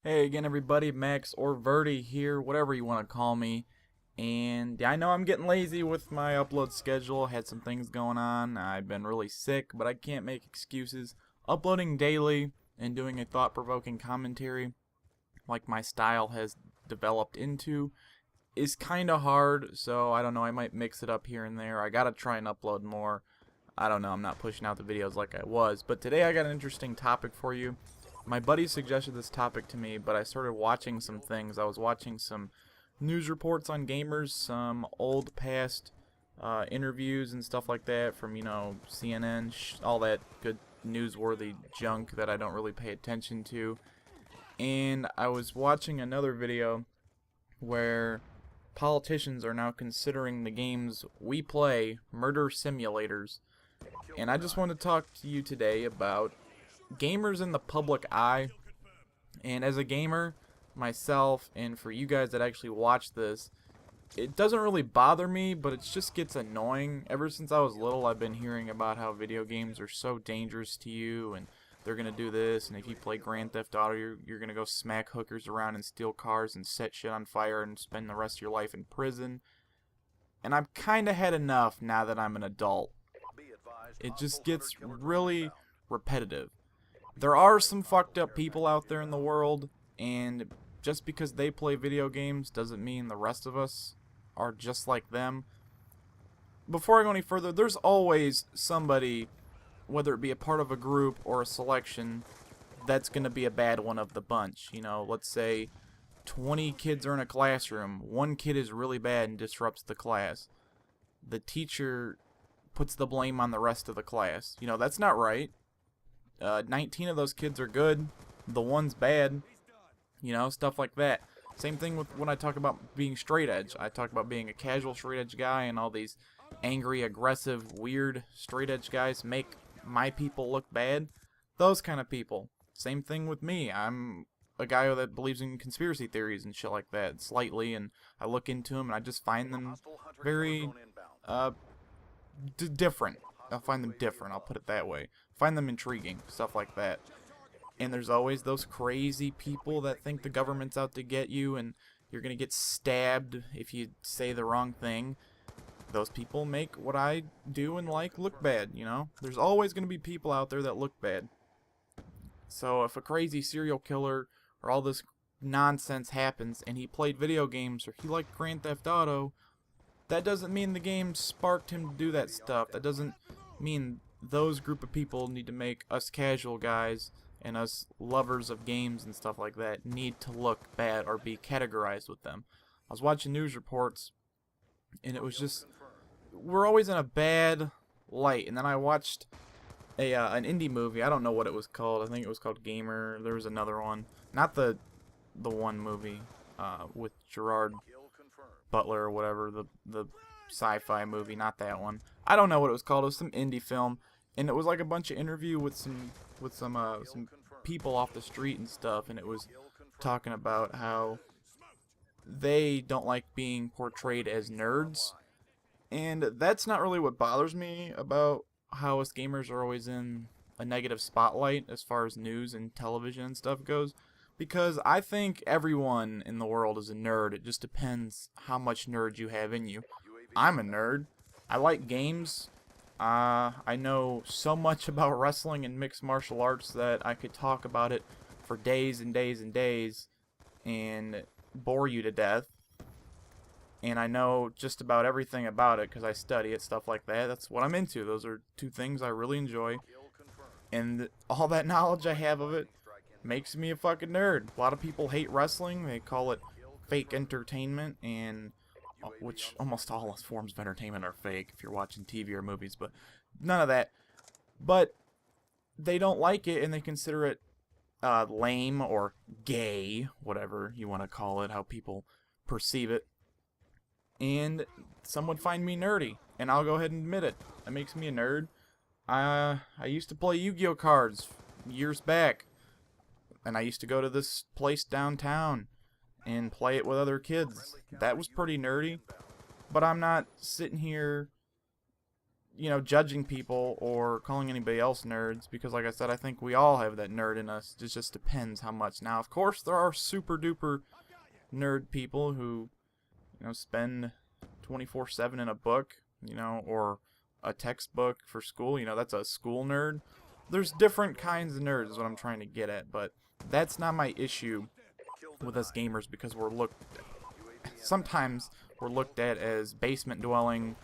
Hey again everybody, Max or Verdi here, whatever you want to call me. And yeah, I know I'm getting lazy with my upload schedule, had some things going on, I've been really sick, but I can't make excuses. Uploading daily and doing a thought-provoking commentary, like my style has developed into, is kinda hard, so I don't know, I might mix it up here and there. I gotta try and upload more. I don't know, I'm not pushing out the videos like I was, but today I got an interesting topic for you. My buddy suggested this topic to me, but I started watching some things. I was watching some news reports on gamers, some old past interviews and stuff like that from, CNN, all that good newsworthy junk that I don't really pay attention to. And I was watching another video where politicians are now considering the games we play murder simulators. And I just want to talk to you today about gamers in the public eye. And as a gamer myself, and for you guys that actually watch this, it doesn't really bother me, but it just gets annoying. Ever since I was little, I've been hearing about how video games are so dangerous to you, and they're gonna do this, and if you play Grand Theft Auto, you're gonna go smack hookers around and steal cars and set shit on fire and spend the rest of your life in prison. And I've kinda had enough now that I'm an adult. It just gets really repetitive. There are some fucked up people out there in the world, and just because they play video games doesn't mean the rest of us are just like them. Before I go any further, there's always somebody, whether it be a part of a group or a selection, that's going to be a bad one of the bunch. Let's say 20 kids are in a classroom. One kid is really bad and disrupts the class. The teacher puts the blame on the rest of the class. That's not right. 19 of those kids are good, the one's bad, stuff like that. Same thing with when I talk about being straight edge. I talk about being a casual straight edge guy, and all these angry, aggressive, weird straight edge guys make my people look bad. Those kind of people. Same thing with me. I'm a guy that believes in conspiracy theories and shit like that, slightly, and I look into them and I just find them very different. I'll find them different, I'll put it that way. Find them intriguing, stuff like that. And there's always those crazy people that think the government's out to get you and you're gonna get stabbed if you say the wrong thing. Those people make what I do and like look bad, There's always gonna be people out there that look bad. So if a crazy serial killer or all this nonsense happens and he played video games or he liked Grand Theft Auto, that doesn't mean the game sparked him to do that stuff. That doesn't mean those group of people need to make us casual guys and us lovers of games and stuff like that need to look bad or be categorized with them. I was watching news reports and it was just, we're always in a bad light. And then I watched an indie movie. I don't know what it was called. I think it was called Gamer. There was another one, not the one movie with Gerard Butler or whatever, the sci-fi movie, not that one. I don't know what it was called. It was some indie film, and it was like a bunch of interview with some people off the street and stuff, and it was talking about how they don't like being portrayed as nerds. And that's not really what bothers me about how us gamers are always in a negative spotlight as far as news and television and stuff goes. Because I think everyone in the world is a nerd. It just depends how much nerd you have in you. I'm a nerd. I like games. I know so much about wrestling and mixed martial arts that I could talk about it for days and days and days and bore you to death. And I know just about everything about it because I study it, stuff like that. That's what I'm into. Those are two things I really enjoy. And all that knowledge I have of it makes me a fucking nerd. A lot of people hate wrestling. They call it fake entertainment, and which almost all forms of entertainment are fake if you're watching TV or movies, but none of that. But they don't like it, and they consider it lame or gay, whatever you want to call it, how people perceive it. And some would find me nerdy, and I'll go ahead and admit it. That makes me a nerd. I used to play Yu-Gi-Oh cards years back. And I used to go to this place downtown and play it with other kids. That was pretty nerdy. But I'm not sitting here you know, judging people or calling anybody else nerds, because like I said, I think we all have that nerd in us. It just depends how much. Now, of course, there are super duper nerd people who, you know, spend 24/7 in a book, you know, or a textbook for school. You know, that's a school nerd. There's different kinds of nerds is what I'm trying to get at, but that's not my issue with us gamers, because sometimes we're looked at as basement dwelling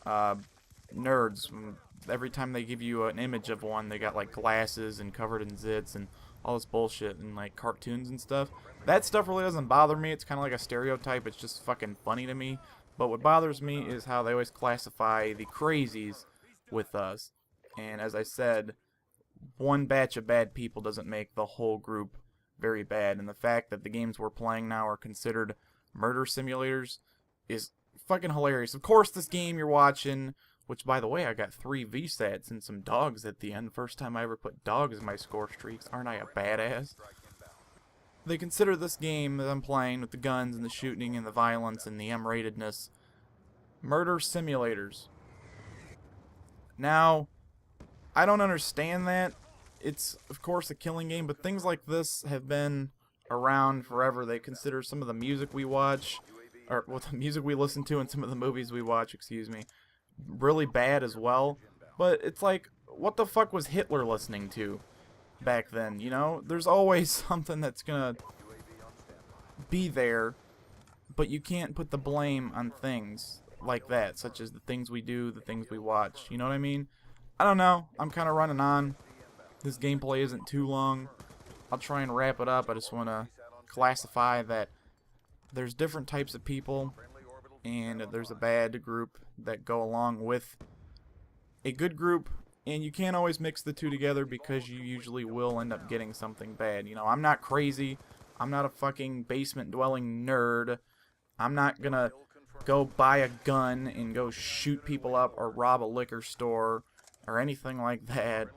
nerds. Every time they give you an image of one, they got like glasses and covered in zits and all this bullshit and like cartoons and stuff. That stuff really doesn't bother me. It's kind of like a stereotype. It's just fucking funny to me. But what bothers me is how they always classify the crazies with us. And as I said, one batch of bad people doesn't make the whole group very bad. And the fact that the games we're playing now are considered murder simulators is fucking hilarious. Of course, this game you're watching, which by the way, I got 3 VSATs and some dogs at the end. First time I ever put dogs in my score streaks. Aren't I a badass? They consider this game that I'm playing with the guns and the shooting and the violence and the M-ratedness murder simulators. Now, I don't understand that. It's, of course, a killing game, but things like this have been around forever. They consider some of the music we watch, or well, the music we listen to and some of the movies we watch, excuse me, really bad as well. But it's like, what the fuck was Hitler listening to back then, you know? There's always something that's gonna be there, but you can't put the blame on things like that, such as the things we do, the things we watch, you know what I mean? I don't know, I'm kind of running on. This gameplay isn't too long. I'll try and wrap it up. I just want to classify that there's different types of people, and there's a bad group that go along with a good group, and you can't always mix the two together because you usually will end up getting something bad. You know, I'm not crazy. I'm not a fucking basement-dwelling nerd. I'm not gonna go buy a gun and go shoot people up or rob a liquor store or anything like that.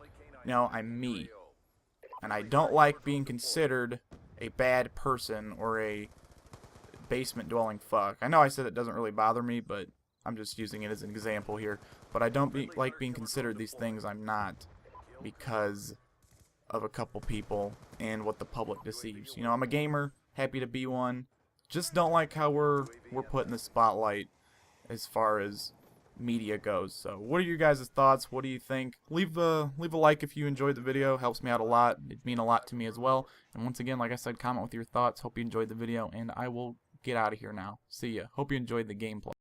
You know, I'm me. And I don't like being considered a bad person or a basement-dwelling fuck. I know I said it doesn't really bother me, but I'm just using it as an example here. But I don't like being considered these things I'm not because of a couple people and what the public deceives. You know, I'm a gamer, happy to be one. Just don't like how we're put in the spotlight as far as media goes. So what are your guys' thoughts? What do you think? Leave a like if you enjoyed the video. Helps me out a lot. It'd mean a lot to me as well. And once again, like I said, comment with your thoughts. Hope you enjoyed the video, and I will get out of here now. See ya. Hope you enjoyed the gameplay.